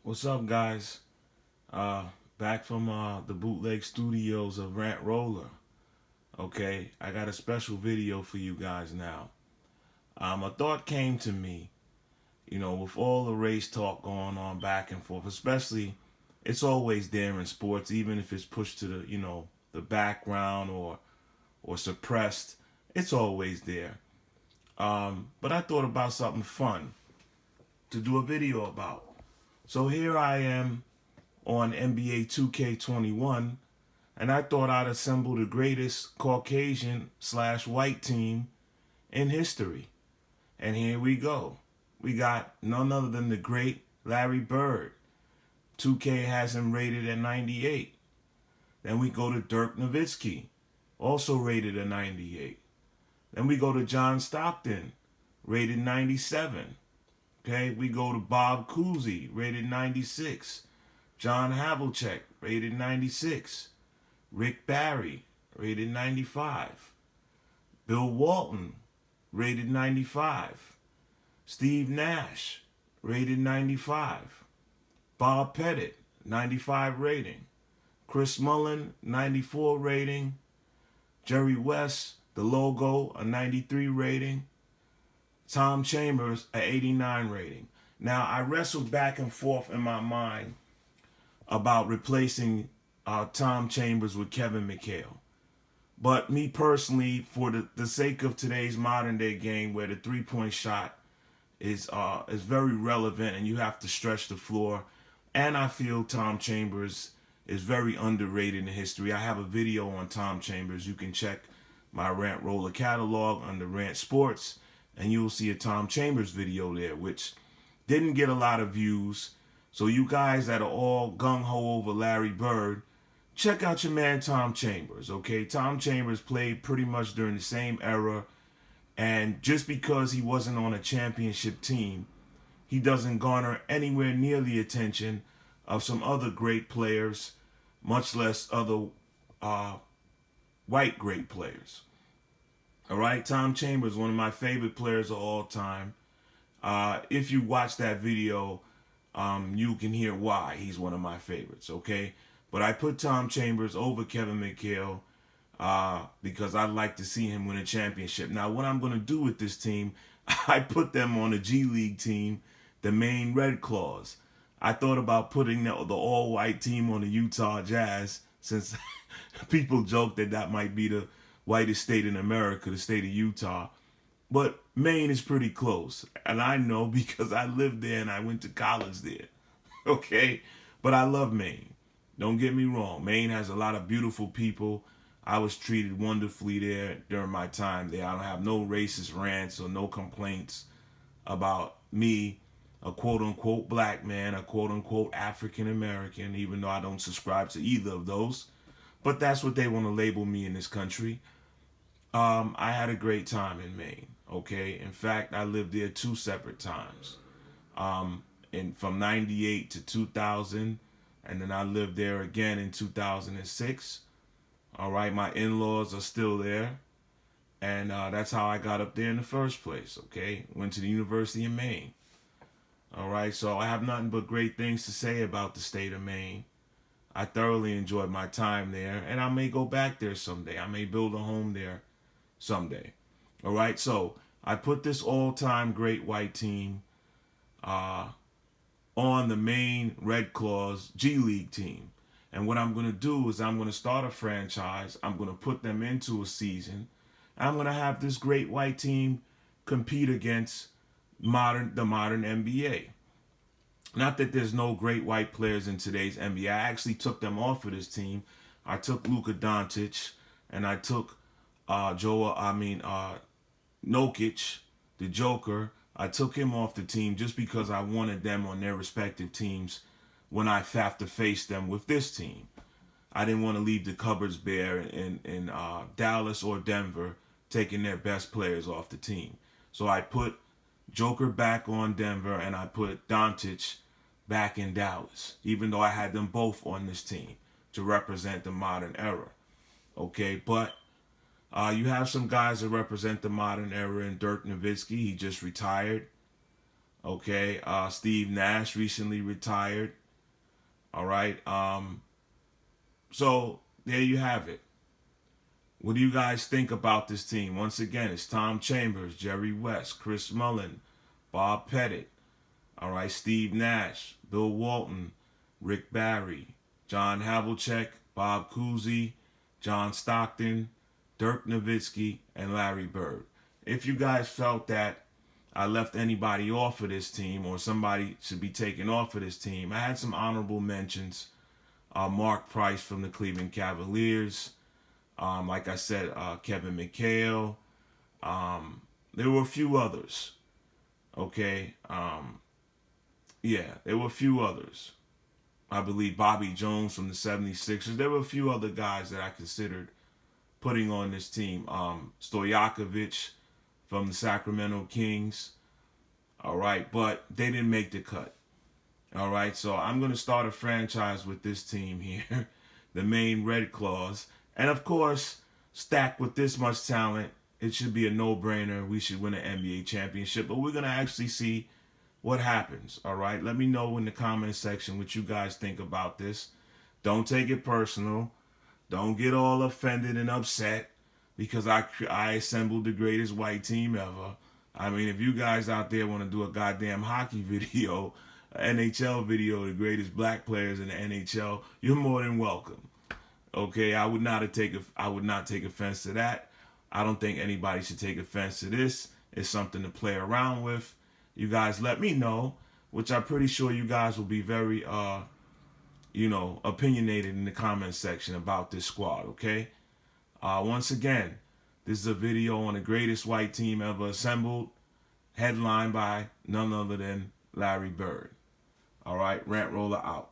What's up, guys? Uh, Back from the bootleg studios of Rant Roller. Okay, I got a special video for you guys now. A thought came to me, with all the race talk going on back and forth, especially it's always there in sports, even if it's pushed to the background or suppressed. It's always there. But I thought about something fun to do a video about. So here I am on NBA 2K21, and I thought I'd assemble the greatest Caucasian/white team in history. And here we go. We got none other than the great Larry Bird. 2K has him rated at 98. Then we go to Dirk Nowitzki, also rated at 98. Then we go to John Stockton, rated 97. Okay, we go to Bob Cousy, rated 96. John Havlicek, rated 96. Rick Barry, rated 95. Bill Walton, rated 95. Steve Nash, rated 95. Bob Pettit, 95 rating. Chris Mullin, 94 rating. Jerry West, the logo, a 93 rating. Tom Chambers, an 89 rating. Now, I wrestled back and forth in my mind about replacing Tom Chambers with Kevin McHale. But me personally, for the sake of today's modern day game where the three-point shot is very relevant and you have to stretch the floor, and I feel Tom Chambers is very underrated in history. I have a video on Tom Chambers. You can check my Rant Roller catalog under Rant Sports, and you'll see a Tom Chambers video there, which didn't get a lot of views. So you guys that are all gung-ho over Larry Bird, check out your man Tom Chambers, okay? Tom Chambers played pretty much during the same era, and just because he wasn't on a championship team, he doesn't garner anywhere near the attention of some other great players, much less other white great players. All right, Tom Chambers, one of my favorite players of all time. If you watch that video, you can hear why he's one of my favorites, okay? But I put Tom Chambers over Kevin McHale because I'd like to see him win a championship. Now, what I'm going to do with this team, I put them on a G League team, the Maine Red Claws. I thought about putting the all-white team on the Utah Jazz, since people joke that might be the whitest state in America, the state of Utah. But Maine is pretty close. And I know because I lived there and I went to college there. Okay? But I love Maine. Don't get me wrong. Maine has a lot of beautiful people. I was treated wonderfully there during my time there. I don't have no racist rants or no complaints about me, a quote-unquote black man, a quote-unquote African-American, even though I don't subscribe to either of those. But that's what they want to label me in this country. I had a great time in Maine, okay? In fact, I lived there 2 separate times. From 98 to 2000, and then I lived there again in 2006. All right, my in-laws are still there. And that's how I got up there in the first place, okay? Went to the University of Maine. All right, so I have nothing but great things to say about the state of Maine. I thoroughly enjoyed my time there, and I may go back there someday. I may build a home there someday. All right, so I put this all-time great white team on the Maine Red Claws G League team. And what I'm going to do is I'm going to start a franchise. I'm going to put them into a season. I'm going to have this great white team compete against the modern NBA. Not that there's no great white players in today's NBA. I actually took them off of this team. I took Luka Doncic, and I took Nokic, the Joker. I took him off the team just because I wanted them on their respective teams when I have to face them with this team. I didn't want to leave the cupboards bare in Dallas or Denver taking their best players off the team. So I put Joker back on Denver, and I put Doncic back in Dallas, even though I had them both on this team to represent the modern era. Okay, but you have some guys that represent the modern era in Dirk Nowitzki. He just retired. Okay, Steve Nash recently retired. All right. So there you have it. What do you guys think about this team? Once again, it's Tom Chambers, Jerry West, Chris Mullin, Bob Pettit, all right, Steve Nash, Bill Walton, Rick Barry, John Havlicek, Bob Cousy, John Stockton, Dirk Nowitzki, and Larry Bird. If you guys felt that I left anybody off of this team or somebody should be taken off of this team, I had some honorable mentions. Mark Price from the Cleveland Cavaliers. Like I said, Kevin McHale. There were a few others. Okay. Yeah, there were a few others. I believe Bobby Jones from the 76ers. There were a few other guys that I considered putting on this team. Stojakovic from the Sacramento Kings. All right, but they didn't make the cut. All right, so I'm going to start a franchise with this team here, the Maine Red Claws. And of course, stacked with this much talent, it should be a no-brainer. We should win an NBA championship, but we're going to actually see what happens. All right, let me know in the comment section what you guys think about this. Don't take it personal. Don't get all offended and upset because I assembled the greatest white team ever. I mean, if you guys out there want to do a goddamn hockey video, an NHL video, the greatest black players in the NHL, you're more than welcome. Okay, I would not take offense to that. I don't think anybody should take offense to this. It's something to play around with. You guys let me know, which I'm pretty sure you guys will be very opinionated in the comment section about this squad, okay? Once again, this is a video on the greatest white team ever assembled, headlined by none other than Larry Bird. All right, Rant Roller out.